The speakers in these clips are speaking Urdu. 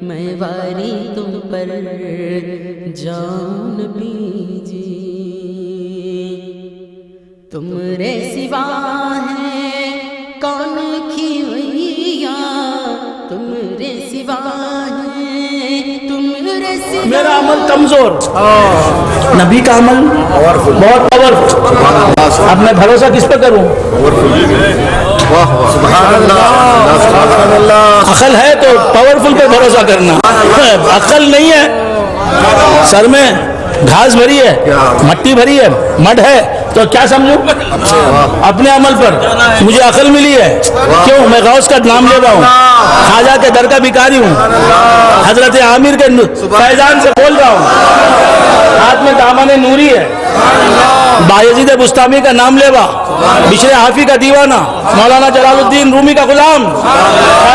میں واری تم پر جان نبی جی، تمرے سوا ہے کون کھویا، تمرے سوا ہے، تمرے سوا میرا عمل کمزور، نبی کا عمل بہت پاورفل. اب میں بھروسہ کس پہ کروں؟ عقل ہے تو پاورفل پہ بھروسہ کرنا، عقل نہیں ہے، سر میں گھاس بھری ہے، مٹی بھری ہے، مڈ ہے، تو کیا سمجھوں اپنے عمل پر؟ مجھے عقل ملی ہے، کیوں؟ میں غوث کا نام لے رہا ہوں، خواجہ کے در کا بھکاری ہوں، حضرت عامر کے فیضان سے بول رہا ہوں، ہاتھ میں دامن نوری ہے، بایزید بستامی کا نام لیوا، بشر حافی کا دیوانہ، مولانا جلال الدین رومی کا غلام،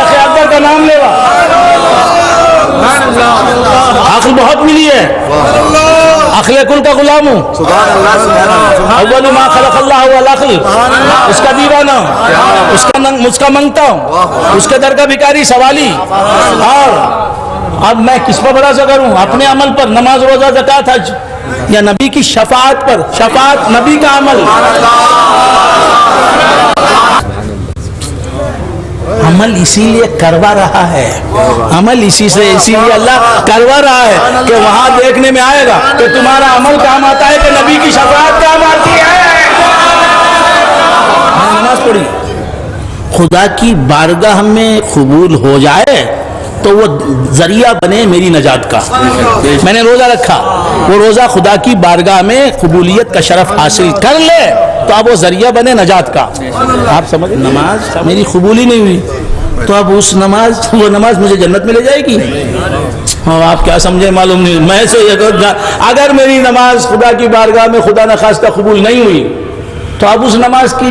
شیخ اکبر کا نام لیوا. عقل بہت ملی ہے، عقل کل کا غلام ہوں، اول ما خلق اللہ والعقل، اس کا دیوانہ، اس کا منگتا ہوں، اس کے در کا بھکاری سوالی. اور اب میں کس پر بھروسہ کروں؟ اپنے عمل پر، نماز روزہ زکوٰۃ حج، یا نبی کی شفاعت پر؟ شفاعت نبی کا عمل. عمل اسی لیے کروا رہا ہے، عمل اسی لیے اللہ کروا رہا ہے کہ وہاں دیکھنے میں آئے گا کہ تمہارا عمل کام آتا ہے کہ نبی کی شفاعت کام آتی ہے. نماز پڑھی، خدا کی بارگاہ میں قبول ہو جائے تو وہ ذریعہ بنے میری نجات کا. میں نے روزہ رکھا، وہ روزہ خدا کی بارگاہ میں قبولیت کا شرف حاصل کر لے تو اب وہ ذریعہ بنے نجات کا. آپ سمجھ، نماز میری قبولی نہیں ہوئی تو اب وہ نماز مجھے جنت میں لے جائے گی؟ آپ کیا سمجھے معلوم نہیں. میں سے اگر میری نماز خدا کی بارگاہ میں خدا نخواستہ قبول نہیں ہوئی تو اب اس نماز کی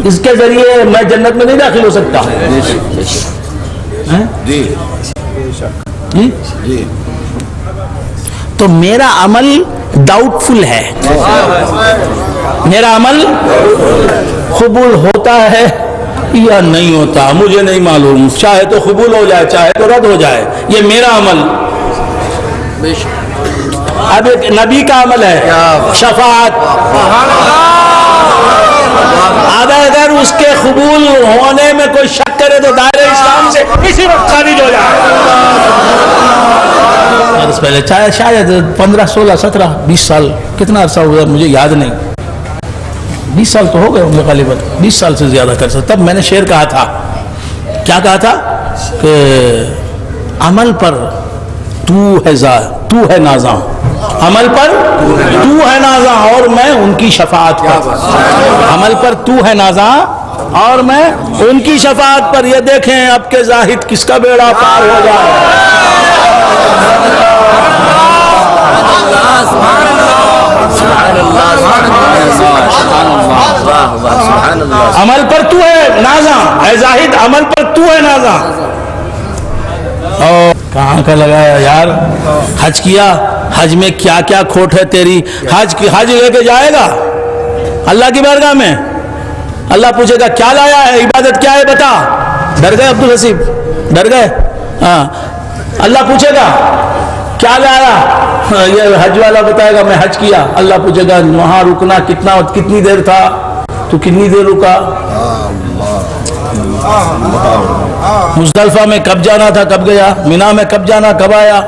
اس کے ذریعے میں جنت میں نہیں داخل ہو سکتا. جی تو میرا عمل ڈاؤٹ فل ہے، میرا عمل قبول ہوتا ہے یا نہیں ہوتا مجھے نہیں معلوم. چاہے تو قبول ہو جائے، چاہے تو رد ہو جائے، یہ میرا عمل. اب ایک نبی کا عمل ہے شفاعت. اب اگر اس کے قبول ہونے میں کوئی شک کرے تو دائرہ اسلام سے اسی وقت خارج ہو جائے. پہلے شاید 15 16 17 20 سال، کتنا عرصہ ہوا مجھے یاد نہیں، 20 سال تو ہو گئے ہوں گے غالباً، 20 سال سے زیادہ کر سکتا. تب میں نے شعر کہا تھا، کیا کہا تھا کہ عمل پر تو ہے نازاں، عمل پر تو ہے نازاں اور میں ان کی شفاعت پر. عمل پر تو ہے نازاں اور میں ان کی شفاعت پر. یہ دیکھیں اب کے زاہد کس کا بیڑا پار ہو جائے. عمل پر تو ہے نازاں، اے زاہد عمل پر تو ہے نازاں. کہاں کا لگایا یار؟ حج کیا، حج میں کیا کیا کھوٹ ہے تیری. حج لے کے جائے گا اللہ کی بارگاہ میں، اللہ پوچھے گا کیا لایا ہے، عبادت کیا ہے بتا. ڈر گئے عبدالحسیب؟ ڈر گئے؟ ہاں. اللہ پوچھے گا کیا لایا، یہ حج والا بتائے گا میں حج کیا. اللہ پوچھے گا وہاں رکنا کتنی دیر تھا، تو کتنی دیر رکا. مزدلفہ میں کب جانا تھا کب گیا، مینا میں کب جانا کب آیا.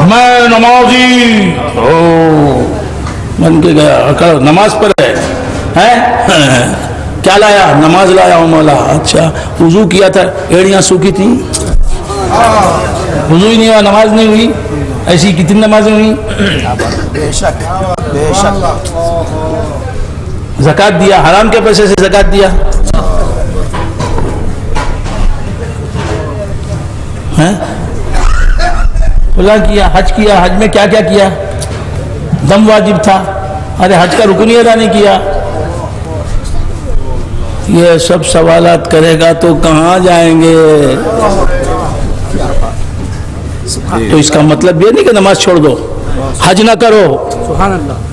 میں نمازی بن کے گیا، نماز پر ہے. کیا لایا؟ نماز لایا ہوں مولا. اچھا وضو کیا تھا، ایڑیاں سوکھی تھیں، وضو ہی نہیں ہوا، نماز نہیں ہوئی. ایسی کتنی نمازیں ہوئی؟ بے شک. زکوٰۃ دیا، حرام کے پیسے سے زکوٰۃ دیا. اللہ کیا، حج کیا، حج میں کیا کیا کیا؟ دم واجب تھا، ارے حج کا رکن ہی ادا نہیں کیا. یہ سب سوالات کرے گا تو کہاں جائیں گے؟ تو اس کا مطلب یہ نہیں کہ نماز چھوڑ دو، حج نہ کرو. سبحان اللہ.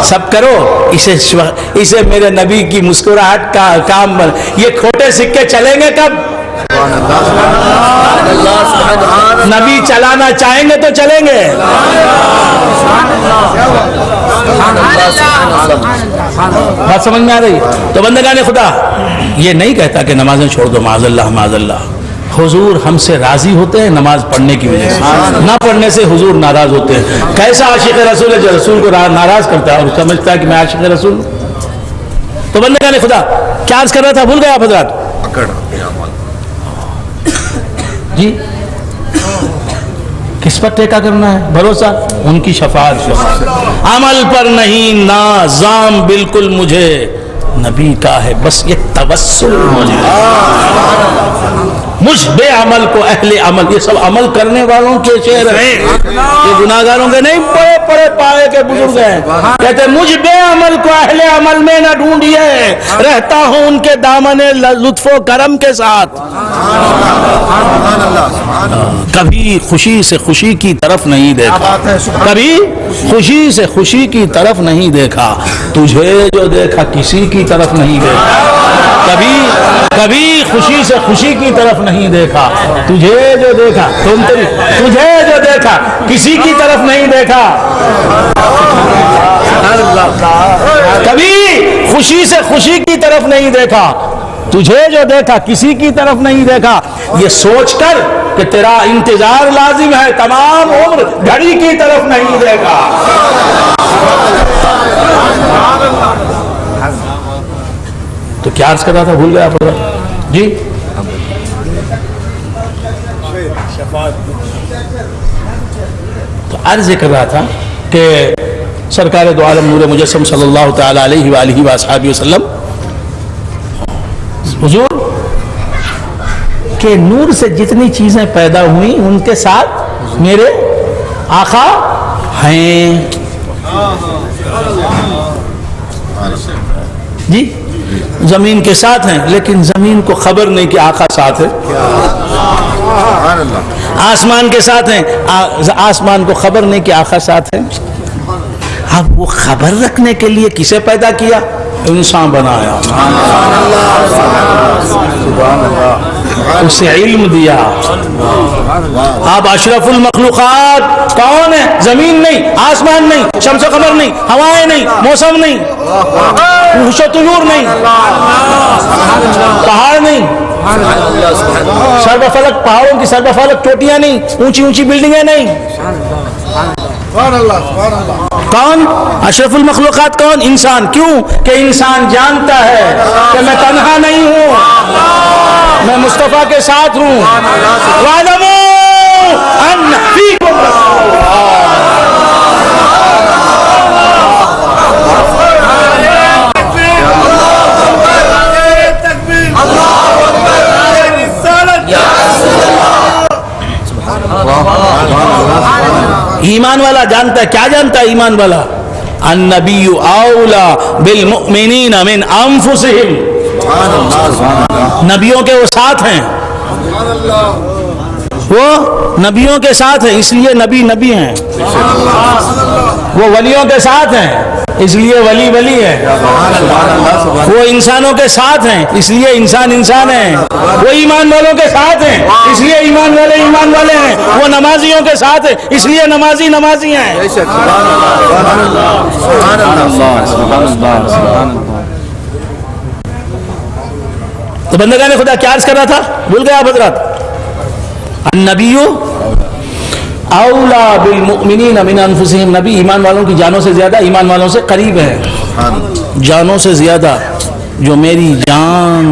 سب کرو اسے میرے نبی کی مسکراہٹ کا کام بن. یہ کھوٹے سکے چلیں گے کب؟ نبی چلانا چاہیں گے تو چلیں گے. بات سمجھ میں آ رہی؟ تو بندگان خدا یہ نہیں کہتا کہ نمازیں چھوڑ دو، معاذ اللہ معاذ اللہ. حضور ہم سے راضی ہوتے ہیں نماز پڑھنے کی وجہ سے، نہ پڑھنے سے حضور ناراض ہوتے ہیں. کیسا عاشق رسول ہے جو رسول کو ناراض کرتا ہے اور سمجھتا ہے کہ میں عاشق رسول. تو بندگان خدا کیا عرض کر رہا تھا، بھول گئے آپ حضرات؟ جی کس پر ٹیکا کرنا ہے؟ بھروسہ ان کی شفاعت. عمل پر نہیں نازام بالکل مجھے نبی کا ہے بس یہ توسل مجھے. مجھ بے عمل کو اہل عمل، یہ سب عمل کرنے والوں کے شعر ہیں، یہ گناہگاروں کے نہیں. بڑے بڑے پائے کے بزرگ ہیں، کہتے مجھ بے عمل کو اہل عمل میں نہ ڈھونڈیے، رہتا ہوں ان کے دامن لطف و کرم کے ساتھ. کبھی خوشی سے خوشی کی طرف نہیں دیکھا، کبھی خوشی سے خوشی کی طرف نہیں دیکھا، تجھے جو دیکھا کسی کی طرف نہیں دیکھا. کبھی خوشی سے خوشی کی طرف نہیں دیکھا، تجھے جو دیکھا تجھے جو دیکھا کسی کی طرف نہیں دیکھا. کبھی خوشی سے خوشی کی طرف نہیں دیکھا، تجھے جو دیکھا کسی کی طرف نہیں دیکھا. یہ سوچ کر کہ تیرا انتظار لازم ہے تمام عمر گھڑی کی طرف نہیں دیکھا. تو کیا عرض کر رہا تھا، بھول گیا آپ جی؟ تو عرض کر رہا تھا کہ سرکار دو عالم نور مجسم صلی اللہ تعالی علیہ وآلہ وآصحابہ وسلم حضور کے نور سے جتنی چیزیں پیدا ہوئی ان کے ساتھ میرے آقا ہیں. جی زمین کے ساتھ ہیں لیکن زمین کو خبر نہیں کہ آقا ساتھ ہے. آسمان کے ساتھ ہیں، آسمان کو خبر نہیں کہ آقا ساتھ ہے. اب وہ خبر رکھنے کے لیے کسے پیدا کیا؟ انسان بنایا، اسے علم دیا. آپ اشرف المخلوقات کون ہے؟ زمین نہیں، آسمان نہیں، شمس و قمر نہیں، ہوائیں نہیں، موسم نہیں، وحش و طیور نہیں، پہاڑ نہیں، سرب فلک پہاڑوں کی سرب فلک چوٹیاں نہیں، اونچی اونچی بلڈنگیں نہیں. کون؟ اشرف المخلوقات کون؟ انسان. کیوں کہ انسان جانتا ہے کہ میں تنہا نہیں ہوں، میں مصطفیٰ کے ساتھ ہوں. وَاعْلَمُوا أَنَّ فِيكُمْ رَسُولَ ایمان والا جانتا ہے. کیا جانتا ہے ایمان والا؟ النبی اولا بالمؤمنین من انفسہم. نبیوں کے وہ ساتھ ہیں، وہ نبیوں کے ساتھ ہیں اس لیے نبی نبی ہیں. وہ ولیوں کے ساتھ ہیں اس لیے ولی ولی ہے. وہ انسانوں کے ساتھ ہیں اس لیے انسان انسان ہیں. وہ ایمان والوں کے ساتھ ہیں اس لیے ایمان والے ہیں. وہ نمازیوں کے ساتھ ہیں اس لیے نمازی نمازی ہیں. تو بندگان خدا کیا عرض کر رہا تھا، بھول گیا آپ حضرات؟ النبی اولا بالمؤمنین من انفسہم. نبی ایمان والوں کی جانوں سے زیادہ ایمان والوں سے قریب ہے. جانوں سے زیادہ، جو میری جان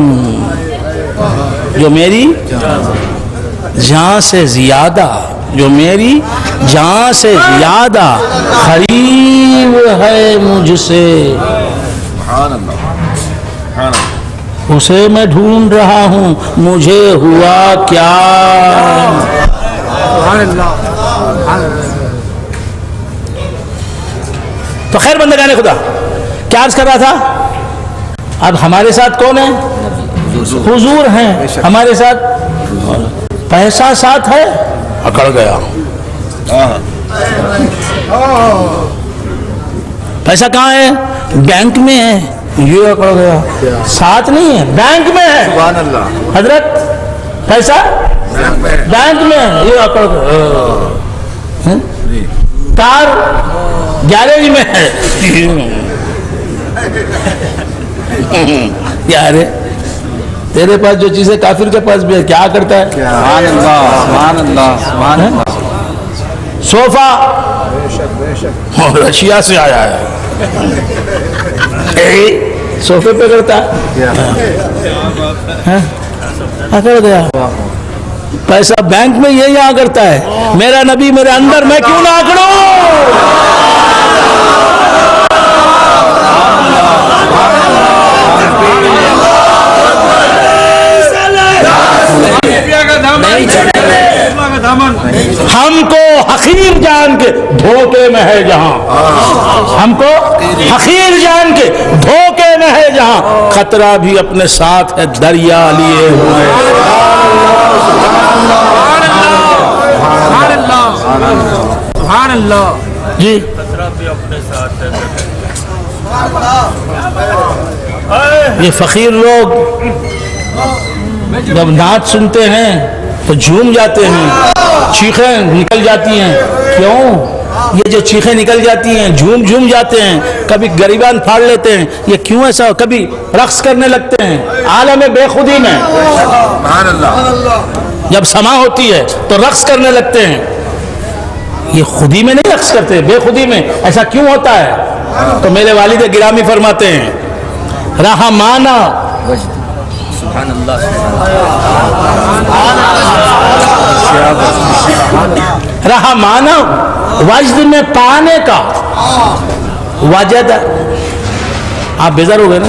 سے زیادہ، جو میری جان سے زیادہ قریب ہے مجھ سے، اسے میں ڈھونڈ رہا ہوں مجھے ہوا کیا. تو خیر بندگان خدا کیا عرض کر رہا تھا؟ اب ہمارے ساتھ کون ہے؟ حضور ہیں ہمارے ساتھ. پیسہ ساتھ ہے، اکڑ گیا. پیسہ کہاں ہے؟ بینک میں ہے. یہ اکڑ گیا, ساتھ نہیں ہے, بینک میں ہے. سبحان اللہ. حضرت پیسہ بینک میں ہے, یہ اکڑ گیا. کار گیرج میں ہے. یار تیرے پاس جو چیزیں کافر کے پاس بھی ہے, کیا کرتا ہے؟ سبحان اللہ, سبحان اللہ, سبحان اللہ. صوفہ رشیا سے آیا ہے, صوفے پہ کرتا ہے, اکڑ گیا. پیسہ بینک میں یہ یہاں کرتا ہے. میرا نبی میرے اندر, میں کیوں نہ اکڑوں؟ ہم کو حقیر جان کے دھوکے میں ہے جہاں, ہم کو حقیر جان کے دھوکے میں ہے جہاں, خطرہ بھی اپنے ساتھ ہے دریا لیے ہوئے. سبحان اللہ. جی یہ فقیر لوگ جب نعت سنتے ہیں تو جھوم جاتے ہیں, چیخیں نکل جاتی ہیں. کیوں یہ جو چیخیں نکل جاتی ہیں, جھوم جاتے ہیں, کبھی گریبان پھاڑ لیتے ہیں, یہ کیوں ایسا؟ کبھی رقص کرنے لگتے ہیں عالم بے خودی میں. سبحان اللہ. جب سما ہوتی ہے تو رقص کرنے لگتے ہیں. یہ خودی میں نہیں رقص کرتے, بے خودی میں. ایسا کیوں ہوتا ہے؟ تو میرے والد گرامی فرماتے ہیں, رحمانہ رحمانہ وجد میں پانے کا وجد. آپ بیزار ہو گئے نا؟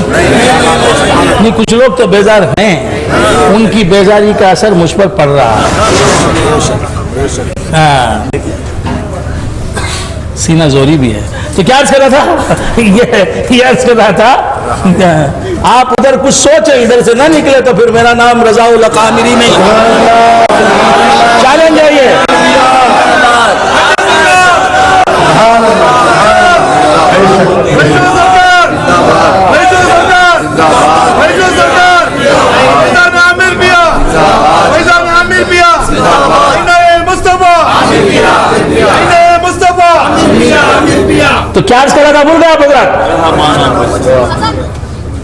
نہیں, کچھ لوگ تو بیزار ہیں, ان کی بیزاری کا اثر مجھ پر پڑ رہا ہے. سینہ زوری بھی ہے. تو کیا عرض کر رہا تھا؟ یہ عرض کر رہا تھا, آپ ادھر کچھ سوچیں, ادھر سے نہ نکلے تو پھر میرا نام رضا القامری نہیں. چیلنج ہے یہ. تو کیا عرض کر رہا تھا, بول رہا حضرت؟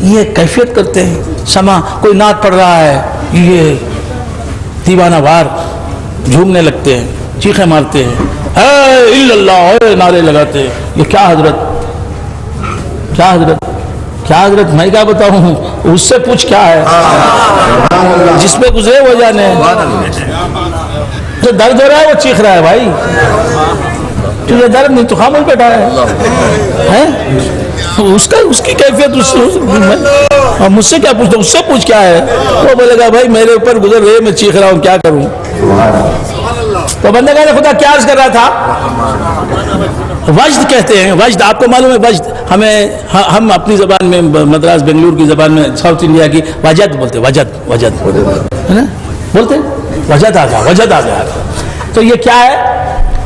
یہ کیفیت کرتے ہیں. سما کوئی نعت پڑھ رہا ہے, یہ دیوانہ وار جھومنے لگتے ہیں, چیخیں مارتے ہیں, اے الا اللہ نعرے لگاتے ہیں. یہ کیا حضرت, کیا حضرت, کیا حضرت؟ میں کیا بتاؤں, اس سے پوچھ کیا ہے, جس پہ گزرے وہ جانے. جو درد ہو رہا ہے وہ چیخ رہا ہے. بھائی تجھے درد نہیں تو خاموش بیٹھا ہے. اس کی کیفیت مجھ سے کیا پوچھتا, اس سے پوچھ کیا ہے. وہ بولے گا بھائی میرے اوپر گزر رہے, میں چیخ رہا ہوں, کیا کروں. تو بندگان خدا کیا عرض کر رہا تھا؟ وجد کہتے ہیں. وجد آپ کو معلوم ہے, وجد ہم اپنی زبان میں, مدراس بنگلور کی زبان میں, ساؤتھ انڈیا کی وجد بولتے, وجد بولتے, وجد آ گیا, وجد آ گیا. تو یہ کیا ہے؟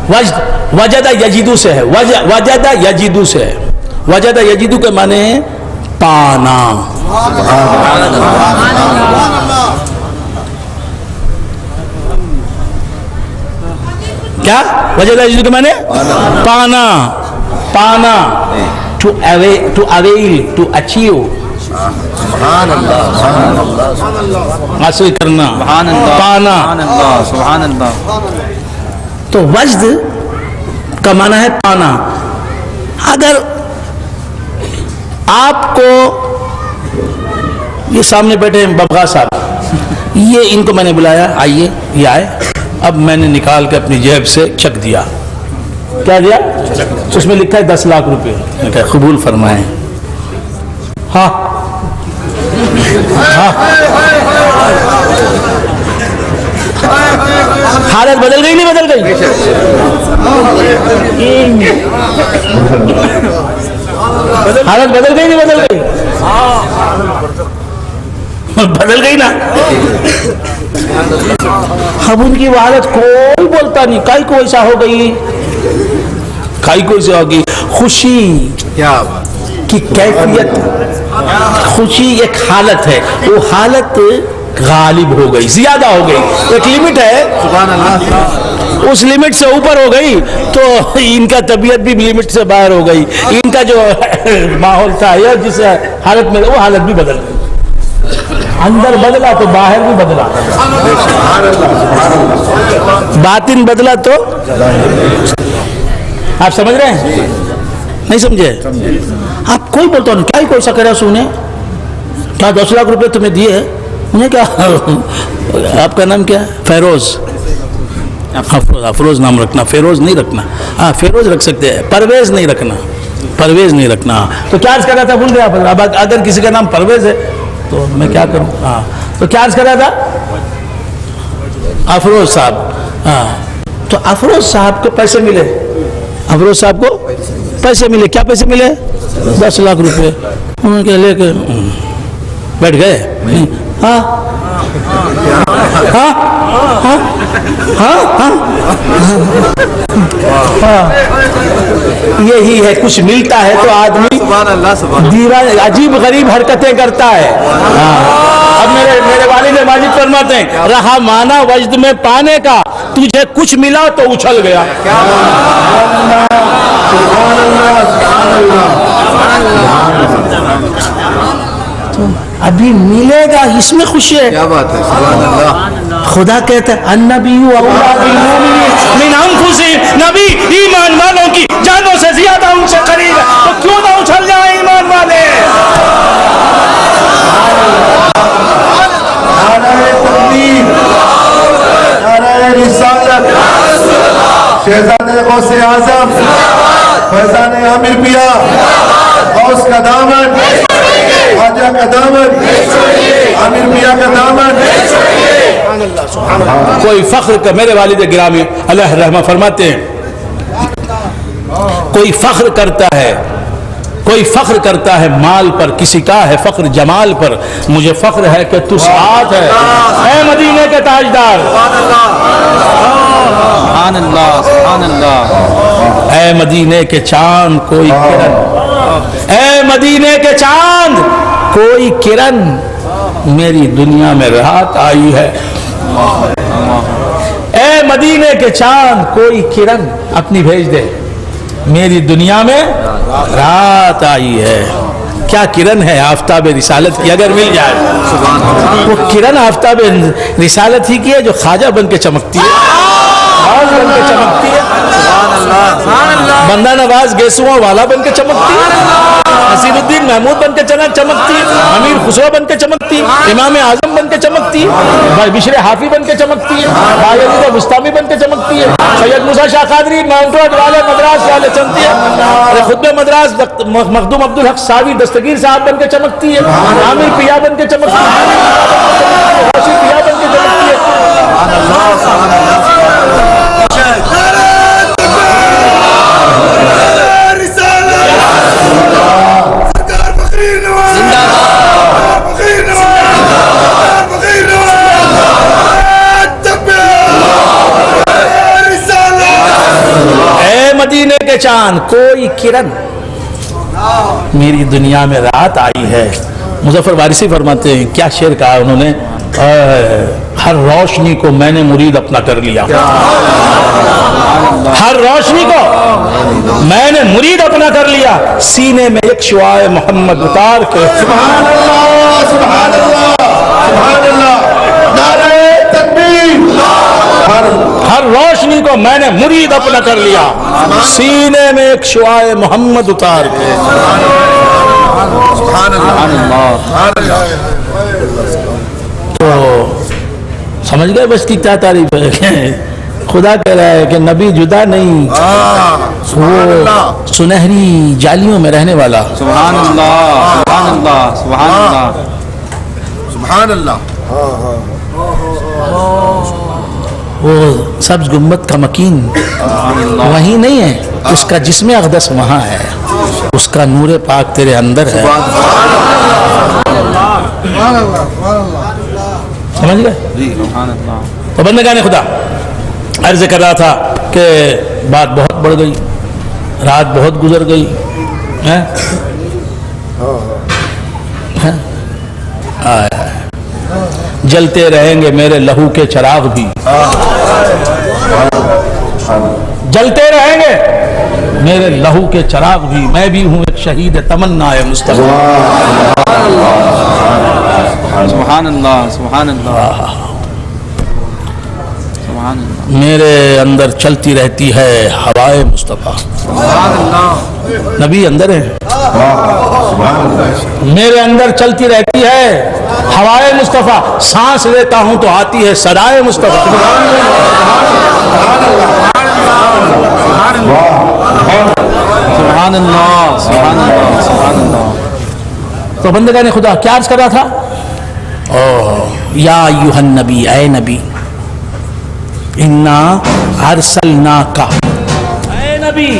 وجد وجدہ یجیدو سے ہے. وجدہ یجیدو سے ہے. وجدہ یجیدو کے معنی ہے پانا. کیا وجدہ یجیدو کے معنی؟ پانا. پانا, ٹو اویل, ٹو اچیو, حاصل کرنا, پانا. تو وجد کا معنی ہے پانا. اگر آپ کو یہ سامنے بیٹھے ہیں ببغا صاحب, یہ ان کو میں نے بلایا, آئیے, یہ آئے. اب میں نے نکال کے اپنی جیب سے چیک دیا. کیا دیا؟ اس میں لکھا ہے 10 لاکھ روپے. میں کہا قبول فرمائیں. ہاں حالت بدل گئی نہیں بدل گئی؟ حالت بدل گئی نہیں بدل گئی؟ بدل گئی نا. اب ان کی حالت کوئی بولتا نہیں, کائی کو ایسا ہو گئی. کائی کوئی سے ہوگی خوشی کیا بات کی کیفیت. خوشی ایک حالت ہے, وہ حالت غالب ہو گئی, زیادہ ہو گئی. ایک لمٹ ہے, سبحان اللہ. اس لمٹ سے اوپر ہو گئی تو ان کا طبیعت بھی لمٹ سے باہر ہو گئی. ان کا جو ماحول تھا یا جس حالت میں وہ حالت بھی بدل گئی. اندر بدلا تو باہر بھی بدلا, باطن بدلا تو. آپ سمجھ رہے ہیں نہیں سمجھے؟ آپ کوئی بولتا ہوں کیا ہی کوئی سا کرا سونے کیا 10 لاکھ روپے تمہیں دیے انہیں کیا. آپ کا نام کیا ہے؟ فیروز. افروز نام رکھنا, فیروز نہیں رکھنا. ہاں فیروز رکھ سکتے ہیں, پرویز نہیں رکھنا, پرویز نہیں رکھنا. تو کیا عرض کر رہا تھا بھول گیا. اب اگر کسی کا نام پرویز ہے تو میں کیا کروں. ہاں تو کیا عرض کر رہا تھا؟ افروز صاحب. ہاں تو افروز صاحب کو پیسے ملے, افروز صاحب کو پیسے ملے. کیا پیسے ملے؟ 10 لاکھ روپے. انہوں نے لے کے بیٹھ گئے. ہاں ہاں ہاں ہاں یہی ہے, کچھ ملتا ہے تو آدمی دیوان عجیب غریب حرکتیں کرتا ہے. اب میرے والد ماجد فرماتے ہیں رہا مانا وجد میں پانے کا, تجھے کچھ ملا تو اچھل گیا. ابھی ملے گا اس میں خوشی ہے. کیا بات ہے, سبحان اللہ. خدا کہتا ہے النبی اولا بالمؤمنین من انفسہم, نبی ایمان والوں کی جانوں سے زیادہ ان سے قریب ہے, تو کیوں نہ اچھل جائیں ایمان والے. نعرہ تکبیر, نعرہ رسالت, شہزادے غوث اعظم فیضان عامر پیا, غوث کا دامن, خواجہ کا دامن, عامر پیا کا دامن. کوئی فخر کا, میرے والد گرامی اللہ رحمہ فرماتے ہیں کوئی فخر کرتا ہے, کوئی فخر کرتا ہے مال پر, کسی کا ہے فخر جمال پر, مجھے فخر ہے کہ تو ساتھ ہے اے مدینے کے تاجدار. سبحان اللہ, سبحان اللہ. اے مدینے کے چاند کوئی کرن, اے مدینے کے چاند کوئی کرن, میری دنیا میں رات آئی ہے. اے مدینے کے چاند کوئی کرن اپنی بھیج دے, میری دنیا میں رات آئی ہے. کیا کرن ہے آفتاب رسالت کی, اگر مل جائے وہ کرن آفتاب رسالت ہی کی ہے جو خواجہ بن کے چمکتی ہے, بن کے چمکتی ہے. بندہ نواز گیسواں والا بن کے چمکتی ہے, نصیر الدین محمود بن کے چمکتی ہے, امیر خسرو بن کے چمکتی ہے, امام اعظم بن کے چمکتی ہے, بشر حافی بن کے چمکتی ہے, بایزید بستامی بن کے چمکتی ہے, سید موسیٰ شاہ قادری ماؤنٹ روڈ والے مدراس والے چمکتی ہے, خطبہ مدراس مخدوم عبدالحق ساوی دستگیر صاحب بن کے چمکتی ہے, عامر پیا بن کے چمکتی ہے, حاشی پیا بن کے چمکتی ہے. مدینے کے چاند کوئی کرن, میری دنیا میں رات آئی ہے. مظفر وارثی فرماتے ہیں کیا شعر کہا انہوں نے, ہر روشنی کو میں نے مرید اپنا کر لیا, ہر روشنی کو میں نے مرید اپنا کر لیا, سینے میں ایک شعاع محمد اتار کے. سبحان اللہ, سبحان اللہ, سبحان اللہ. نعرہ تکبیر. ہر روشنی کو میں نے مرید اپنا کر لیا, سینے میں ایک شعاع محمد اتار کے. سبحان اللہ. تو سمجھ گئے بس کی کیا تعریف ہے. خدا کہہ رہا ہے کہ نبی جدا نہیں, وہ سنہری جالیوں میں رہنے والا. سبحان اللہ, سبحان اللہ, سبحان اللہ, سبحان اللہ. وہ سبز گنبد کا مکین وہیں نہیں ہے, اس کا جسم اقدس وہاں ہے, اس کا نور پاک تیرے اندر ہے. سمجھ گئے جی, سبحان اللہ. تو بندگان خدا عرض کر رہا تھا کہ بات بہت بڑھ گئی, رات بہت گزر گئی ہیں؟ ہیں؟ آئے۔ جلتے رہیں گے میرے لہو کے چراغ بھی، جلتے رہیں گے میرے لہو کے چراغ بھی، میں بھی ہوں ایک شہید تمنا مصطفیٰ۔ سبحان اللہ سبحان اللہ سبحان اللہ میرے اندر چلتی رہتی ہے ہوائے مصطفیٰ۔ نبی اندر ہے، میرے اندر چلتی رہتی ہے ہوائے مصطفیٰ، سانس لیتا ہوں تو آتی ہے صدائے مصطفیٰ۔ سبحان اللہ سبحان اللہ سبحان اللہ۔ تو بندگان خدا کیا عرض کر رہا تھا؟ یا ایھا النبی، اے نبی، انا ارسلناک، اے نبی،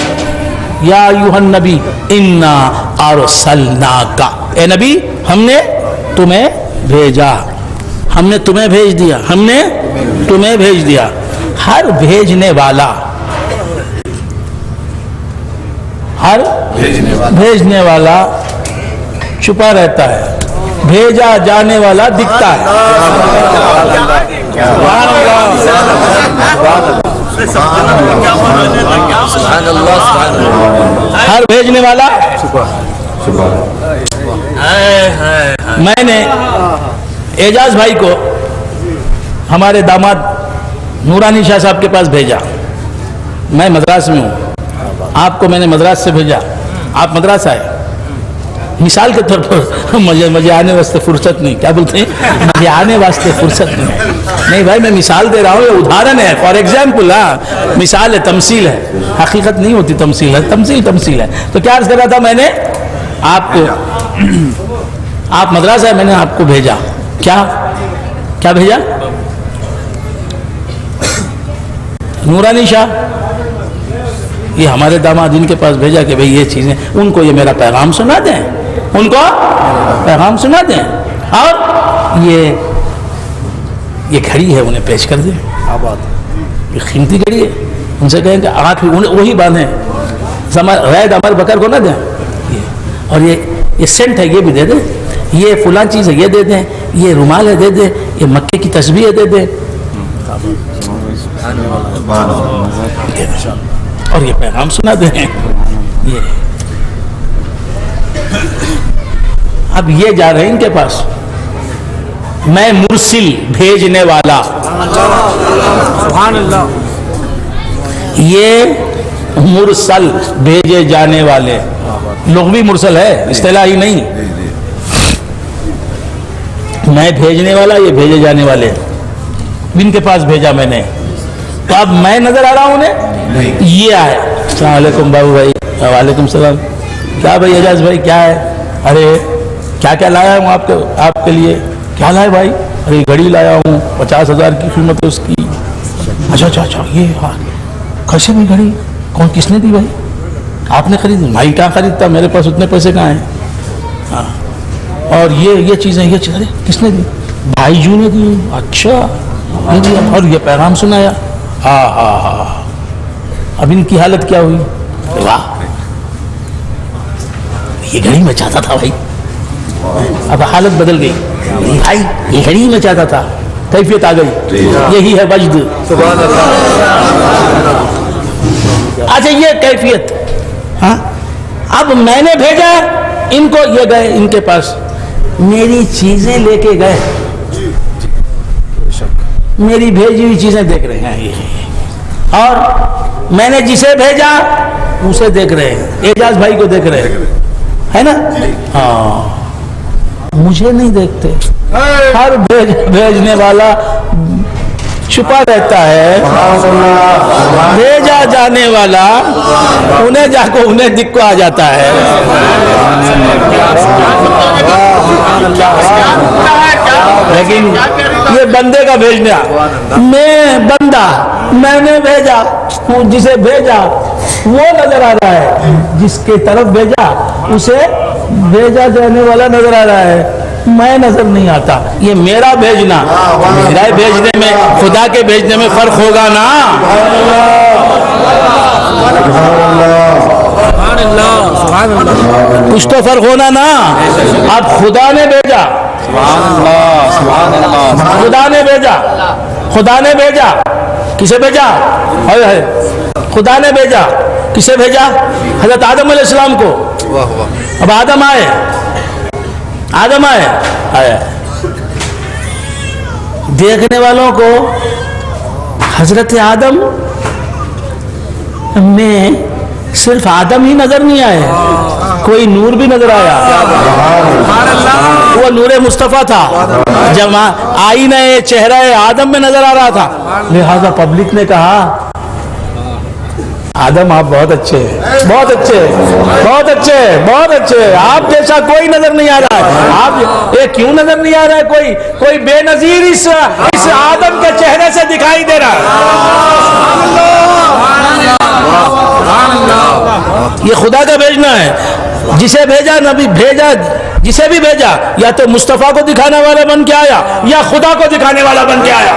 یا ایھا النبی انا ارسلناک، اے نبی ہم نے تمہیں بھیجا، ہم نے تمہیں بھیج دیا، ہم نے تمہیں بھیج دیا۔ ہر بھیجنے والا، ہر بھیجنے والا چھپا رہتا ہے، بھیجا جانے والا دکھتا ہے۔ ہر بھیجنے والا، میں نے اعجاز بھائی کو ہمارے داماد نورانی شاہ صاحب کے پاس بھیجا، میں مدراس میں ہوں، آپ کو میں نے مدراس سے بھیجا، آپ مدراس آئے، مثال کے طور پر مجھے آنے واسطے فرصت نہیں، کیا بولتے ہیں، مجھے آنے واسطے فرصت نہیں بھائی، میں مثال دے رہا ہوں، یہ ادھارن ہے، فار ایگزامپل، مثال ہے، تمثیل ہے، حقیقت نہیں ہوتی، تمثیل ہے، تمثیل ہے۔ تو کیا عرض کر رہا تھا میں نے آپ کو، آپ مدراس آئے، میں نے آپ کو بھیجا، کیا بھیجا؟ نورانی شاہ، یہ ہمارے داماد ان کے پاس بھیجا کہ بھئی یہ چیزیں، ان کو یہ میرا پیغام سنا دیں، ان کو پیغام سنا دیں، اور یہ گھڑی ہے انہیں پیش کر دیں، یہ قیمتی گھڑی ہے، ان سے کہیں کہ آنکھ وہی باندھیں، غید عمر بکر کو نہ دیں، اور یہ سینٹ ہے یہ بھی دے دیں، یہ فلاں چیز ہے یہ دے دیں، یہ رومال ہے دے دیں، یہ مکے کی تسبیح ہے دے دیں، اور یہ پیغام سنا دیں۔ یہ اب یہ جا رہے ہیں ان کے پاس، میں مرسل بھیجنے والا، سبحان اللہ، یہ مرسل بھیجے جانے والے، لغوی مرسل ہے، اصطلاحی نہیں، میں بھیجنے والا، یہ بھیجے جانے والے، ان کے پاس بھیجا میں نے، تو اب میں نظر آ رہا ہوں انہیں، یہ آئے، السلام علیکم بابو بھائی، وعلیکم السلام، کیا بھائی اعجاز بھائی کیا ہے؟ ارے کیا لایا ہوں آپ کے لیے؟ کیا لائے بھائی؟ ارے گھڑی لایا ہوں 50,000 کی قیمت ہے اس کی۔ اچھا یہ کیسے بھی گھڑی؟ کس نے دی بھائی؟ آپ نے خریدی؟ بھائی کہاں خریدتا، میرے پاس اتنے پیسے کہاں ہیں؟ ہاں، اور یہ چیزیں، ارے کس نے دی؟ بھائی جو نے دی۔ اچھا یہ دیا، اور یہ پیغام سنایا۔ ہاں، اب ان کی حالت کیا ہوئی؟ واہ، یہ گھڑی میں چاہتا تھا بھائی، اب حالت بدل گئی، بھائی یہ گھڑی میں چاہتا تھا، کیفیت آ گئی، یہی ہے وجد۔ اچھا یہ کیفیت، ہاں اب میں نے بھیجا ان کو، یہ گئے ان کے پاس، میری چیزیں لے کے گئے، میری بھیجی ہوئی چیزیں دیکھ رہے ہیں یہ، اور میں نے جسے بھیجا اسے دیکھ رہے ہیں، اعجاز بھائی کو دیکھ رہے ہیں، ہے نا؟ ہاں، مجھے نہیں دیکھتے، ہر بھیجنے والا چھپا رہتا ہے، بھیجا جانے والا انہیں دکھ کو آ جاتا ہے۔ لیکن یہ بندے کا بھیجنا، میں بندہ، میں نے بھیجا، جسے بھیجا وہ نظر آ رہا ہے، جس کی طرف بھیجا اسے بھیجا جانے والا نظر آ رہا ہے، میں نظر نہیں آتا۔ یہ میرا بھیجنا، میرا بھیجنے میں خدا کے بھیجنے میں فرق ہوگا نا۔ کچھ تو فرق ہونا نا. اب خدا نے بھیجا, خدا نے بھیجا, خدا نے بھیجا. کسے بھیجا؟ خدا نے بھیجا. کسے بھیجا؟ حضرت آدم علیہ السلام کو. اب آدم آئے, آدم آئے. دیکھنے والوں کو حضرت آدم میں صرف آدم ہی نظر نہیں آئے, کوئی نور بھی نظر آیا. وہ نور مصطفیٰ تھا, جب آئینہ چہرہ آدم میں نظر آ رہا تھا. لہذا پبلک نے کہا آدم آپ بہت اچھے ہیں, بہت اچھے, بہت اچھے, بہت اچھے. آپ جیسا کوئی نظر نہیں آ رہا ہے. آپ یہ کیوں نظر نہیں آ رہا ہے؟ کوئی بے نظیر اس آدم کے چہرے سے دکھائی دے رہا ہے. یہ خدا کا بھیجنا ہے. جسے بھیجا نبی بھیجا, جسے بھی بھیجا یا تو مصطفیٰ کو دکھانے والا بن کے آیا یا خدا کو دکھانے والا بن کے آیا.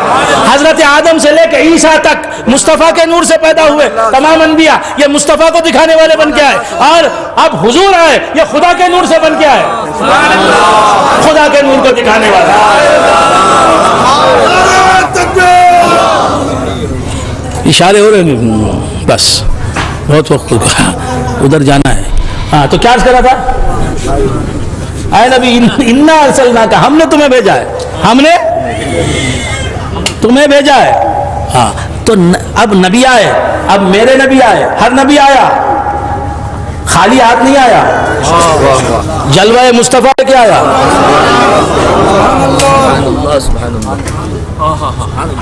حضرت آدم سے لے کے عیسیٰ تک مصطفیٰ کے نور سے پیدا ہوئے تمام انبیاء یہ مصطفیٰ کو دکھانے والے بن کے آئے, اور اب حضور آئے یہ خدا کے نور سے بن کے آئے, خدا کے نور کو دکھانے والا. اشارے ہو رہے ہیں, بس بہت وقت ادھر جانا ہے. ہاں تو کیا عرض کرا تھا؟ اے نبی انا ارسلنا کا, ہم نے تمہیں بھیجا ہے, ہم نے تمہیں بھیجا ہے. ہاں تو اب نبی آئے, اب میرے نبی آئے, ہر نبی آیا خالی ہاتھ نہیں آیا, جلوہ مصطفیٰ کیا آیا.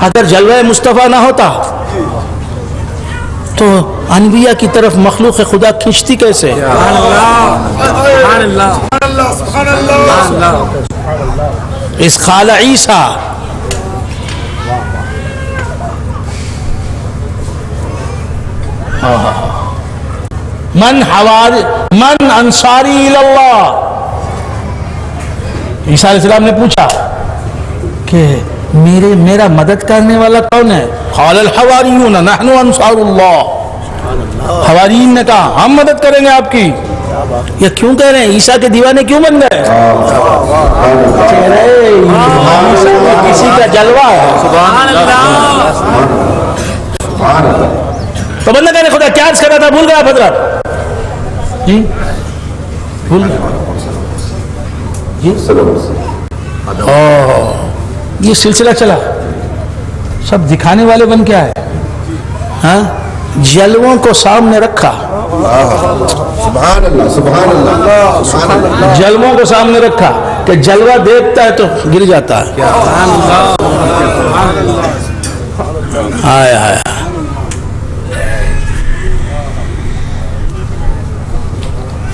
اگر جلوہ مصطفیٰ نہ ہوتا تو انبیاء کی طرف مخلوق خدا کھینچتی کیسے؟ اس قال عیسیٰ من انصاری اللہ. عیسیٰ علیہ السلام نے پوچھا کہ میرا مدد کرنے والا کون ہے؟ قال الحواریون نحن انصار اللہ. حواریین نے کہا ہم مدد کریں گے آپ کی. یہ کیوں کہہ رہے ہیں؟ عیسیٰ کے دیوانے کیوں بن گئے؟ کسی کا جلوہ ہے. تو بندہ کہنے خدا کیا عرض کر رہا تھا, بھول گیا حضرت جی, بھول گیا جی. یہ سلسلہ چلا, سب دکھانے والے بن کے آئے. ہاں جلووں کو سامنے رکھا, سبحان اللہ, سبحان اللہ, سبحان اللہ. جلووں کو سامنے رکھا کہ جلوہ دیکھتا ہے تو گر جاتا ہے. آیا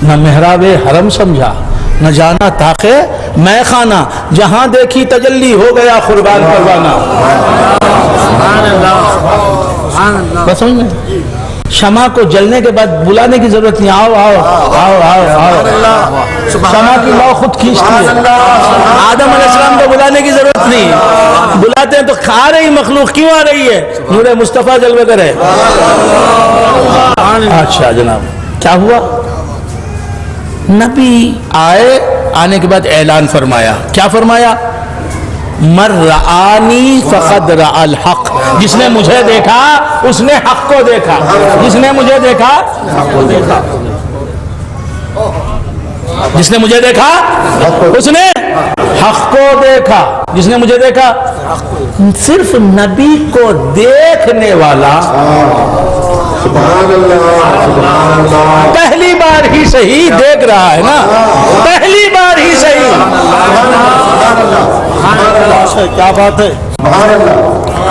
نہ محراب حرم سمجھا, نہ جانا تاکہ میں خانہ, جہاں دیکھی تجلی ہو گیا قربان پروانہ. بس سمجھ میں شمع کو جلنے کے بعد بلانے کی ضرورت نہیں, آؤ آؤ آؤ آؤ آؤ. شمع کی لو خود کھینچتی ہے. آدم علیہ السلام کو بلانے کی ضرورت نہیں, بلاتے ہیں تو کھا رہی مخلوق کیوں آ رہی ہے؟ نور مصطفیٰ جلوے کرے. اچھا جناب کیا ہوا؟ نبی آئے, آنے کے بعد اعلان فرمایا. کیا فرمایا؟ من رآنی فقد رأى الحق. جس نے مجھے دیکھا اس نے حق کو دیکھا. جس نے مجھے دیکھا حق کو دیکھا. جس نے مجھے دیکھا اس نے حق کو دیکھا. جس نے مجھے دیکھا, صرف نبی کو دیکھنے والا پہلی بار ہی صحیح دیکھ رہا ہے نا, پہلی بار ہی صحیح. کیا بات ہے,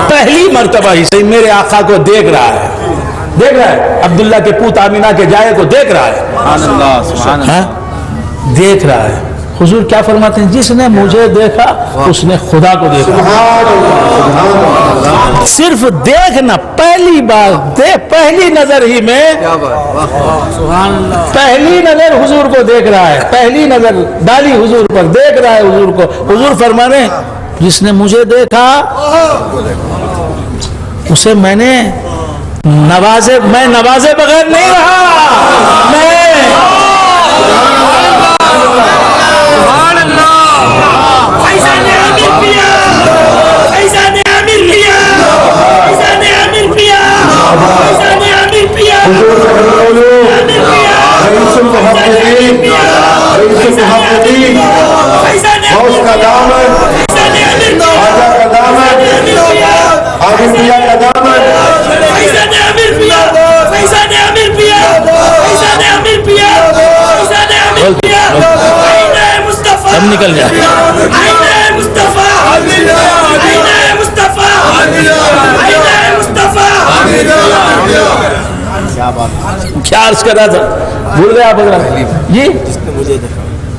پہلی مرتبہ ہی صحیح میرے آقا کو دیکھ رہا ہے. دیکھ رہا ہے عبداللہ کے پوت آمینہ کے جائے کو دیکھ رہا ہے, دیکھ رہا ہے. حضور کیا فرماتے ہیں؟ جس نے مجھے دیکھا اس نے خدا کو دیکھا. صرف دیکھنا, پہلی بار پہلی نظر ہی میں, پہلی نظر حضور کو دیکھ رہا ہے, پہلی نظر ڈالی حضور پر, دیکھ رہا ہے حضور کو. حضور فرمانے جس نے مجھے دیکھا اسے میں نے نوازے میں نوازے بغیر نہیں رہا. اب نکل جائے. کیا عرض کر رہا تھا بھول گیا آپ جی.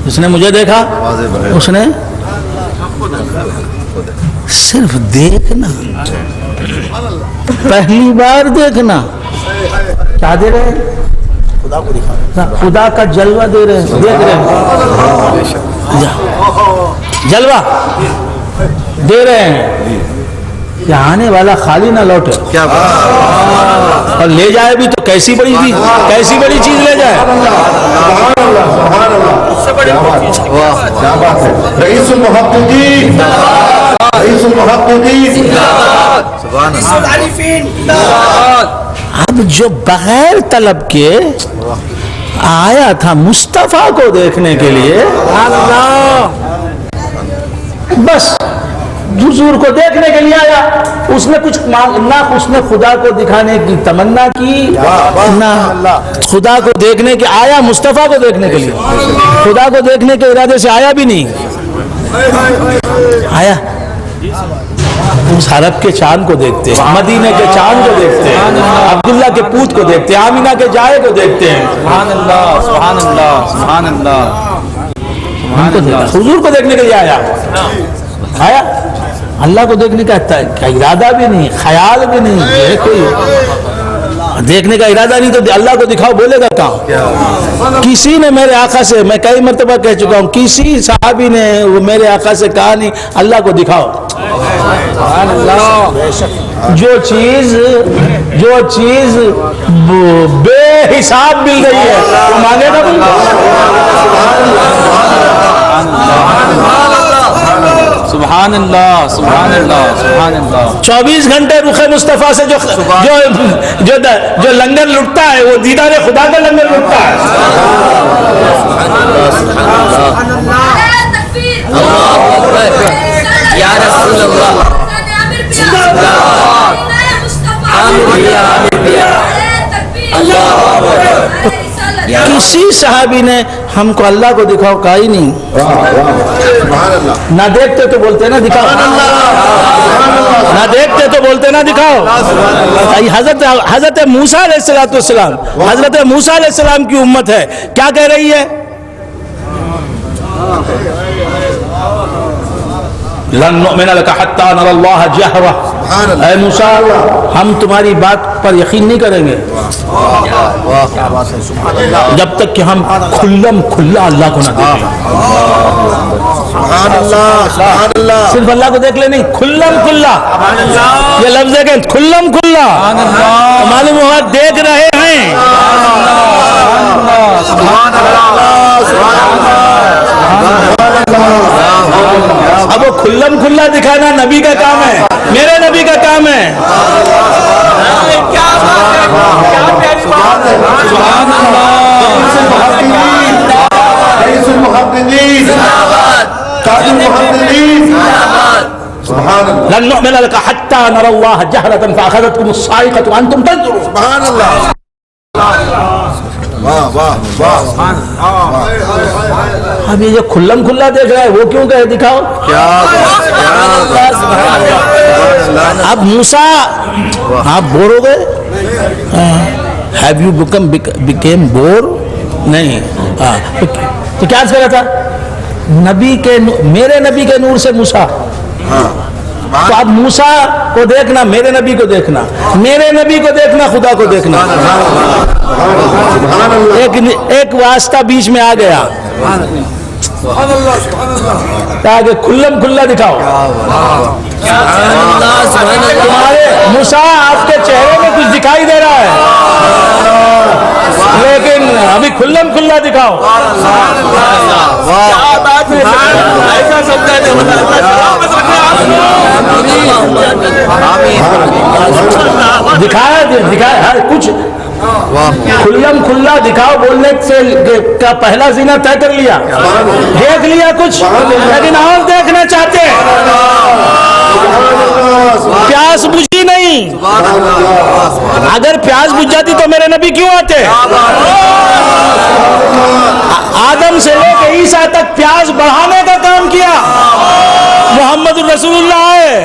جس نے مجھے دیکھا اس نے صرف دیکھنا, پہلی بار دیکھنا. کیا دے رہے ہیں؟ خدا کا جلوہ دے رہے ہیں, دیکھ رہے ہیں جلوہ دے رہے ہیں کہ آنے والا خالی نہ لوٹے, اور لے جائے بھی تو کیسی بڑی چیز لے جائے. رئیس المحققین, رئیس المحققین. اب جو بغیر طلب کے آیا تھا مصطفیٰ کو دیکھنے کے لیے, بس حضور کو دیکھنے کے لیے آیا, اس نے کچھ نہ اس نے خدا کو دکھانے کی تمنا کی, نہ خدا کو دیکھنے کے آیا, مصطفیٰ کو دیکھنے کے لیے, خدا کو دیکھنے کے ارادے سے آیا بھی نہیں. آیا اس عرب کے چاند کو دیکھتے ہیں, مدینے کے چاند کو دیکھتے ہیں, عبداللہ کے پوت کو دیکھتے ہیں, آمینہ کے جائے کو دیکھتے ہیں. سبحان اللہ, سبحان اللہ, سبحان اللہ. حضور کو دیکھنے کے لیے آیا. اللہ کو دیکھنے کا ارادہ بھی نہیں, خیال بھی نہیں, کوئی دیکھنے کا ارادہ نہیں تو اللہ کو دکھاؤ بولے گا کہاں؟ کسی نے میرے آقا سے, میں کئی مرتبہ کہہ چکا ہوں, کسی صحابی نے وہ میرے آقا سے کہا نہیں اللہ کو دکھاؤ. جو چیز بے حساب مل رہی ہے وہ مانگے گا بھی. سبحان اللہ, سبحان اللہ, سبحان اللہ. 24 گھنٹے رخ مصطفیٰ سے جو لنگر لٹتا ہے وہ دیدار خدا کا لنگر لٹتا ہے. یا رسول اللہ, کسی صحابی نے ہم کو اللہ کو دکھاؤ کہا ہی نہیں. نہ دیکھتے تو بولتے نہ دکھاؤ, نہ دیکھتے تو بولتے نہ دکھاؤ. حضرت موسیٰ علیہ السلام, حضرت موسیٰ علیہ السلام کی امت ہے, کیا کہہ رہی ہے؟ لن نؤمن لك حتى نرى الله جهرة. اے موسیٰ ہم تمہاری بات پر یقین نہیں کریں گے جب تک کہ ہم کھلم کھلا اللہ کو نہ دیکھیں. سبحان اللہ, سبحان اللہ. صرف اللہ کو دیکھ لے نہیں, کھلم کھلا, یہ لفظ ہے کہ کھلم کھلا, معلوم ہوا دیکھ رہے ہیں. سبحان اللہ, سبحان اللہ. اب وہ کھلم کھلا دکھانا نبی کا کام ہے, میرے نبی کا کام ہے. لن نؤمن لك حتى نرى الله جهرة فأخذتكم الصاعقة وأنتم تنظرون. سبحان اللہ. واہ واہ واہ. اب یہ جو کھلم کھلا دیکھ رہا ہے وہ کیوں کہے دکھاؤ؟ اب موسیٰ آپ بور ہو گئے؟ Have you became bored? نہیں. تو کیا عرض کر رہا تھا؟ میرے نبی کے نور سے موسیٰ. تو اب موسیٰ کو دیکھنا, میرے نبی کو دیکھنا, میرے نبی کو دیکھنا, خدا کو دیکھنا. ایک واسطہ بیچ میں آ گیا تاکہ کھلم کھلا دکھاؤ. تمہارے موسیٰ آپ کے چہرے میں کچھ دکھائی دے رہا ہے لیکن ابھی کھلم کھلا دکھاؤ. دکھایا کچھ کھلم کھلا دکھاؤ بولنے سے کا پہلا زینہ طے کر لیا, دیکھ لیا کچھ, لیکن اور دیکھنا چاہتے ہیں. پیاس بجھی نہیں. اگر پیاس بجھ جاتی تو میرے نبی کیوں آتے؟ آدم سے لے کے عیسیٰ تک پیاس بڑھانے کا کام کیا. محمد الرسول اللہ ہے.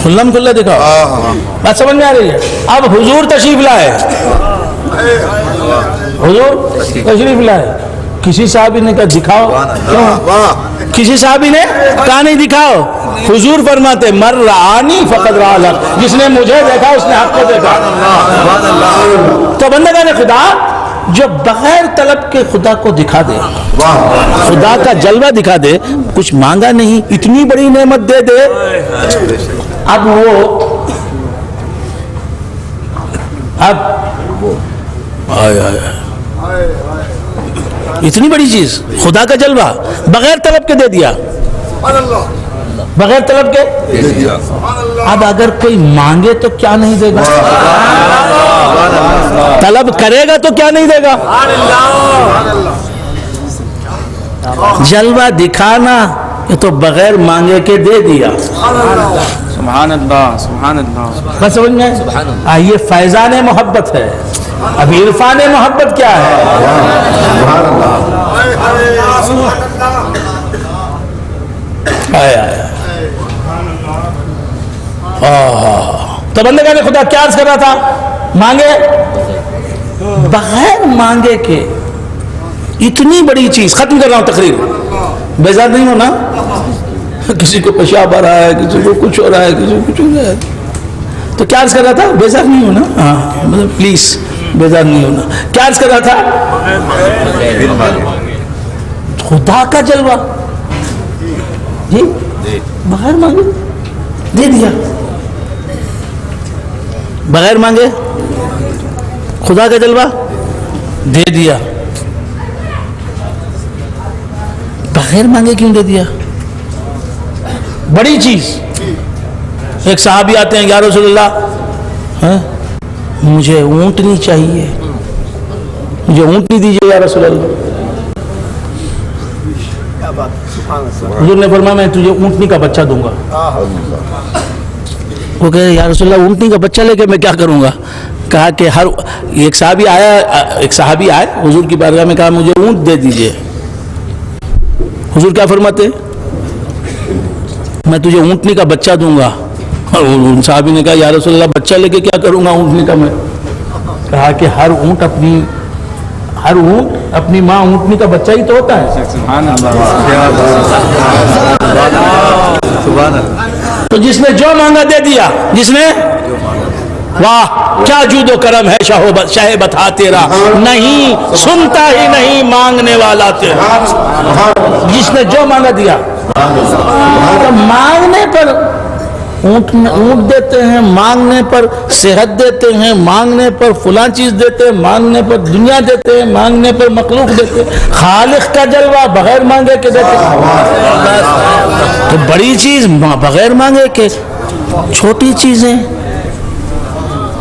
کھلم کھلا دکھاؤ. بات سمجھ میں آ رہی ہے؟ اب حضور تشریف لائے, حضور تشریف لائے. کسی صحابی نے کہا دکھاؤ, کسی صحابی نے کہا نہیں دکھاؤ. حضور فرماتے مر رآنی فقد رأى الحق, جس نے مجھے دیکھا اس نے حق کو دیکھا. تو بندگان خدا جو بغیر طلب کے خدا کو دکھا دے, خدا کا جلوہ دکھا دے, کچھ مانگا نہیں, اتنی بڑی نعمت دے دے. اب وہ اتنی بڑی چیز خدا کا جلوہ بغیر طلب کے دے دیا, بغیر طلب کے. اب اگر کوئی مانگے تو کیا نہیں دے گا؟ طلب کرے گا تو کیا نہیں دے گا؟ جلوہ دکھانا یہ تو بغیر مانگے کے دے دیا. سبحان اللہ, سبحان اللہ. بس سمجھ میں یہ فیضان محبت ہے. اب عرفان محبت کیا ہے؟ تو بندگان خدا کیا عرض کر رہا تھا؟ مانگے بغیر مانگے کے اتنی بڑی چیز. ختم کر رہا ہوں تقریر, بیزار نہیں ہونا. کسی کو پیشاب آ رہا ہے, کسی کو کچھ ہو رہا ہے, کسی کو کچھ ہو رہا ہے, تو کیا عرض کر رہا تھا؟ بیزار نہیں ہونا. ہاں مطلب پلیز بیزار نہیں ہونا. کیا عرض کر رہا تھا؟ خدا کا جلوہ جی بغیر مانگے دے دیا. بغیر مانگے خدا کا جلوہ دے دیا. بغیر مانگے کیوں دے دیا؟ بڑی چیز. ایک صحابی آتے ہیں, یا رسول اللہ مجھے اونٹنی چاہیے, مجھے اونٹنی دیجیے یا رسول اللہ. حضور نے فرمایا میں تجھے اونٹنی کا بچہ دوں گا. وہ کہے یا رسول اللہ اونٹنی کا بچہ لے کے میں کیا کروں گا؟ کہا کہ ایک صحابی آئے حضور کی بارگاہ میں, کہا مجھے اونٹ دے دیجیے. حضور کیا فرماتے؟ میں تجھے اونٹنی کا بچہ دوں گا. اور صحابی نے کہا یا رسول اللہ بچہ لے کے کیا کروں گا اونٹنی کا میں؟ کہا کہ ہر اونٹ اپنی ماں اونٹنی کا بچہ ہی تو ہوتا ہے. تو جس نے جو مانگا دے دیا. جس نے واہ کیا جود و کرم ہے شاہ بتا تیرا, نہیں سنتا ہی نہیں مانگنے والا تیرا. جس نے جو مانگا دیا. تو مانگنے پر اونٹ دیتے ہیں, مانگنے پر صحت دیتے ہیں, مانگنے پر فلاں چیز دیتے ہیں, مانگنے پر دنیا دیتے ہیں, مانگنے پر مخلوق دیتے ہیں. خالق کا جلوہ بغیر مانگے کے دیتے ہیں. تو بڑی چیز بغیر مانگے کے, چھوٹی چیزیں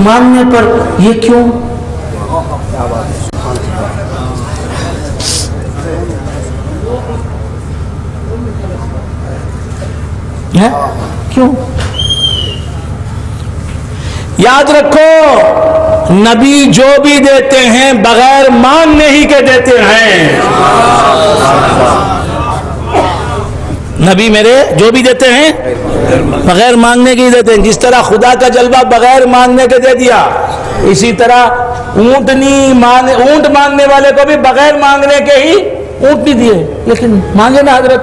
مانگنے پر. یہ کیوں؟ کیوں؟ یاد رکھو نبی جو بھی دیتے ہیں بغیر مانگنے ہی کے دیتے ہیں. نبی میرے جو بھی دیتے ہیں بغیر مانگنے کے ہی دیتے ہیں. جس طرح خدا کا جلوہ بغیر مانگنے کے دے دیا, اسی طرح اونٹ مانگنے والے کو بھی بغیر مانگنے کے ہی اونٹ نہیں دیے. لیکن مانگے نا حضرت,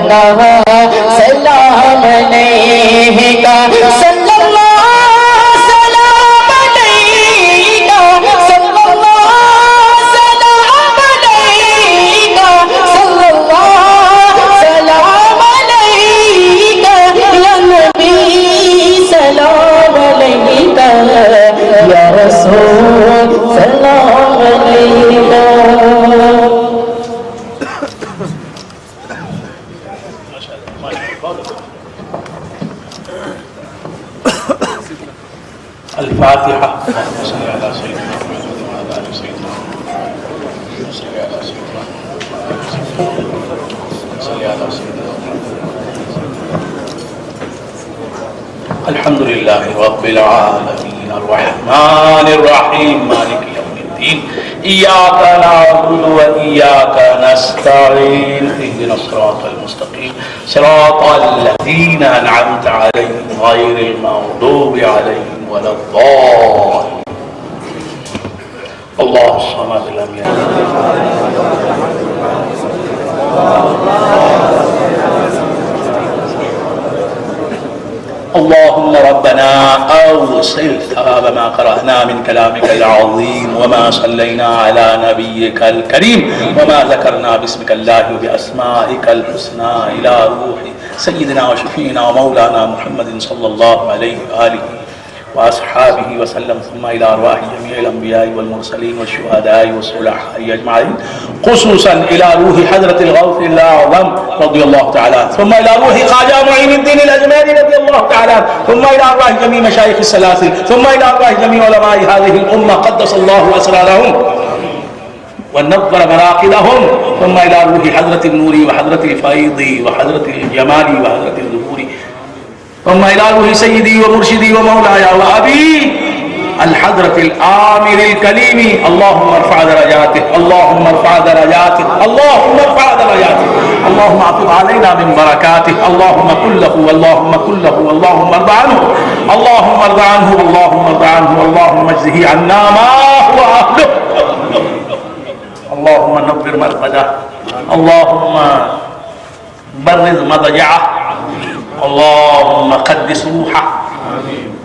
ربنا سلام علیکہ صلی اللہ سلام علیکہ صلی اللہ سلام علیکہ صلی اللہ سلام علیکہ یا نبی سلام علیکہ یا رسول سلام علیکہ. الفاتحة. صل على سيدنا محمد وعلى آل سيدنا محمد. صل على سيدنا محمد. صل على سيدنا محمد. الحمد لله رب العالمين الرحمن الرحيم مالك يوم الدين إياك نعبد وإياك نستعين اهدنا الصراط المستقيم صراط الذين أنعمت عليهم غير المغضوب عليهم ولا الضالين. الله الصمد لم يلد اللهم ربنا أوصل ثواب ما قرأنا من كلامك العظيم وما صلينا على نبيك الكريم وما ذكرنا باسمك الله وبأسمائك الحسنى إلى روح سيدنا وشفينا ومولانا محمد صلى الله عليه وآله وأصحابه وسلم ثم إلى أرواح جميع الأنبياء والمرسلين والشهداء والصلحاء أجمعين خصوصا إلى روح حضرة الغوث الأعظم رضي الله تعالى ثم إلى روح خواجہ معین الدین الأجمیری رضي الله تعالى ثم إلى أرواح جميع مشايخ السلاسل ثم إلى أرواح جميع علماء هذه الأمة قدس الله أسرارهم ونور مراقدهم ثم إلى روح حضرة النور وحضرة الفيض وحضرة الجمال وحضرة الظهور ثم إلى روح سيدي ومرشدي ومولاي وأبي الحضرة الآمر الكليم اللهم ارفع درجاته اللهم ارفع درجاته اللهم ارفع درجاته اللهم أفض علينا من بركاته اللهم كن له اللهم كن له اللهم ارض عنه اللهم ارض عنه اللهم ارض عنه اللهم اجزه عنا ما هو أهله اللهم نور مرقده اللهم برز مضجعه اللهم قدس روحه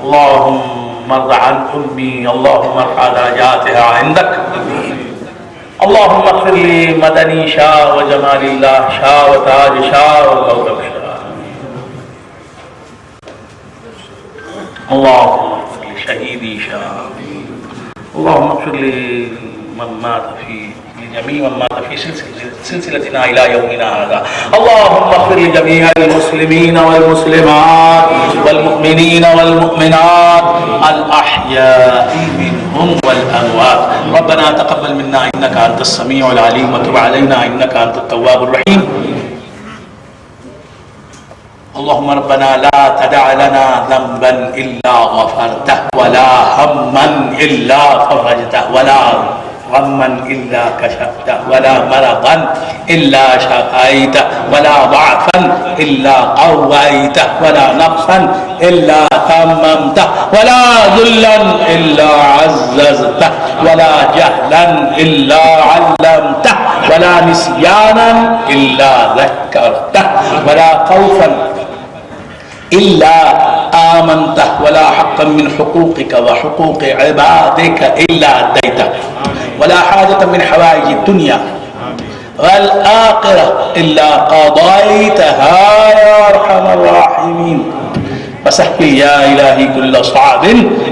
اللهم ارض عن أمي اللهم ارفع درجاتها عندك اللهم اغفر لي مدني شاء وجمال الله شاء وتاج شاء وكوكب شاء اللهم اغفر لي شهيدي شاء اللهم اغفر لي من مات في جميع من مات في سلسلتنا إلى يومنا هذا اللهم اغفر لجميع المسلمين والمسلمات والمؤمنين والمؤمنات الأحياء منهم والأموات ربنا تقبل منا إنك أنت السميع العليم وتب علينا إنك أنت التواب الرحيم اللهم ربنا لا تدع لنا ذنبا إلا غفرته ولا هما إلا فرجته ولا غما إلا كشفته ولا مرضا إلا شفيته ولا ضعفا إلا قويته ولا نقصا إلا تممته ولا ذلا إلا عززته ولا جهلا إلا علمته ولا نسيانا إلا ذكرته ولا خوفا إلا آمنته ولا حقا من حقوقك وحقوق عبادك إلا أديته ولا حاجة من حوائج الدنيا والآخرة إلا قضيتها يا أرحم الراحمين فسهل يا إلهي كل صعب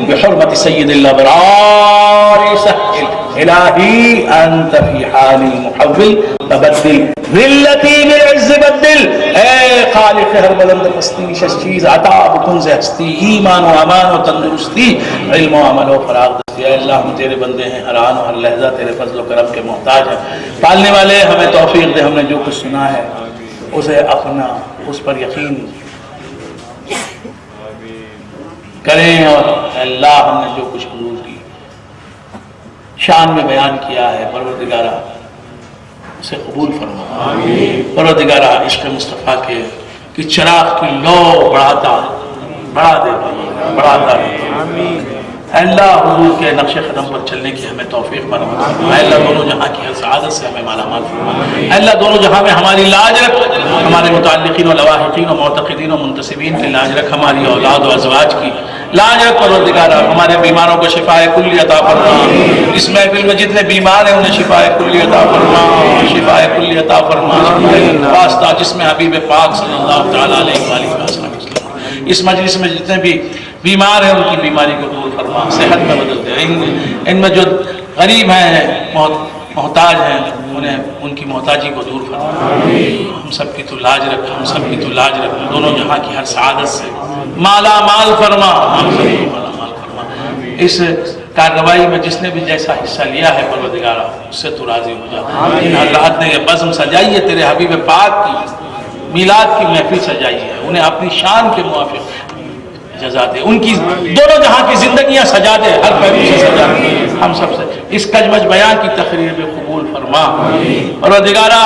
بحرمة سيد الأبرار سهل إلهي أنت في حال المحول فبدل ذلتي بالعز بدل اے خالق ہر بلند پستی شش چیز عطا بکن سے ہستی ایمان و امان و تندرستی علم و عمل و فراغ دستی اے اللہ ہم تیرے بندے ہیں ہر آن و ہر لحظہ تیرے فضل و کرم کے محتاج ہیں پالنے والے ہمیں توفیق دے ہم نے جو کچھ سنا ہے اسے اپنا اس پر یقین کریں اور اللہ ہم نے جو کچھ حضور کی شان میں بیان کیا ہے پروردگارہ اسے قبول فرما پروردگارہ عشق مصطفیٰ کی چراغ کی لو بڑھا دے اے اللہ حضور کے نقش قدم پر چلنے کی ہمیں توفیق فرما اے اللہ دونوں جہاں کی ہر سعادت سے ہمیں مالا مال فرما اے اللہ دونوں جہاں میں ہماری لاج رکھ ہمارے متعلقین و لواحقین و معتقدین و منتسبین کی لاج رکھ، ہماری اولاد و ازواج کی لاج رکھ پروردگارا، ہمارے بیماروں کو شفاء کلی عطا فرما، اس محفل میں جتنے بیمار ہیں انہیں شفاء کلی عطا فرما، شفاء کلی عطا فرما، واسطہ جس میں حبیب پاک صلی اللہ تعالیٰ علیہ وآلہ وسلم، اس مجلس میں جتنے بھی بیمار ہیں ان کی بیماری کو دور فرما، صحت میں بدل دے، ان میں جو غریب ہیں محتاج ہیں انہیں ان کی محتاجی کو دور فرما، ہم سب کی تو لاج رکھ، ہم سب کی تو لاج رکھ، دونوں جہاں کی ہر سعادت سے مالا مال فرما، ہم سب کو مالا مال فرما، اس کارروائی میں جس نے بھی جیسا حصہ لیا ہے پروردگارا اس سے تو راضی ہو جا، ان حضرات نے یہ بزم سجائی ہے تیرے حبیب پاک کی میلاد کی محفل سجائی ہے، انہیں اپنی شان کے موافق جزا دے، ان کی دونوں جہاں کی زندگیاں سجا دے، ہر پہلو سے سجا دے، ہم سب سے اس کجمج بیان کی تقریر میں قبول فرما، پروردگارا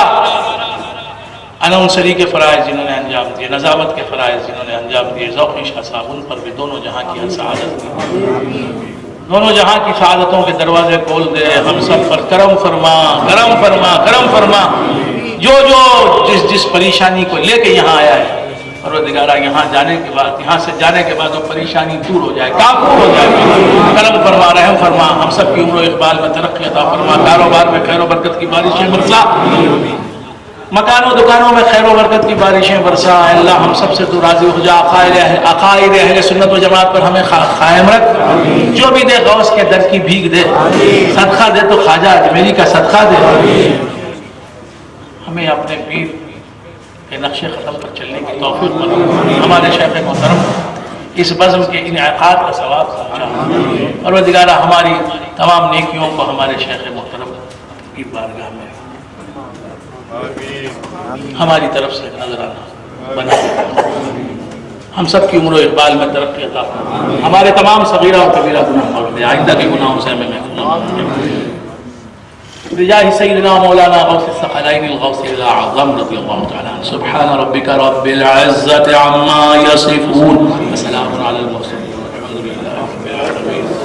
انونسری کے فرائض جنہوں نے انجام دیے، نظامت کے فرائض جنہوں نے انجام دیے، ذوقی شاہ صاحب ان پر بھی دونوں جہاں کی ہر سعادت دی، دونوں جہاں کی سعادتوں کے دروازے کھول دے، ہم سب پر کرم فرما، کرم فرما، کرم فرما، جو جس پریشانی کو لے کے یہاں آیا ہے پروردگارا یہاں جانے کے بعد، یہاں سے جانے کے بعد وہ پریشانی دور ہو جائے، کافور ہو جائے، کرم فرما، رحم فرما، ہم سب کی عمر و اقبال میں ترقی عطا فرما، کاروبار میں خیر و برکت کی بارشیں برسا، مکانوں دکانوں میں خیر و برکت کی بارشیں برسا، اے اللہ ہم سب سے تو راضی ہو جا، عقائد اہل سنت و جماعت پر ہمیں قائم رکھ، جو بھی دے غوث کے در کی بھیک دے، صدقہ دے تو خواجہ اجمیری کا صدقہ دے، ہمیں اپنے پیر کے نقش ختم پر چلنے کی توفیق بنا، ہمارے شیخ محترم اس بزم کے انعقاد کا ثواب پہنچا، پروردگارا ہماری تمام نیکیوں کو ہمارے شیخ محترم کی بارگاہ میں ہماری طرف سے نظرانہ بنا، ہم سب کی عمر و اقبال میں ترقی عطا فرما، ہمارے تمام صغیرہ و کبیرہ گناہ معاف دے، آئندہ کے گناہوں سے ہمیں محفوظ بجاه سيدنا مولانا غوث الثقلين الغوث الأعظم رضي الله تعالى عنه، سبحان ربك رب العزة عما يصفون وسلام على المرسلين والحمد لله رب العالمين.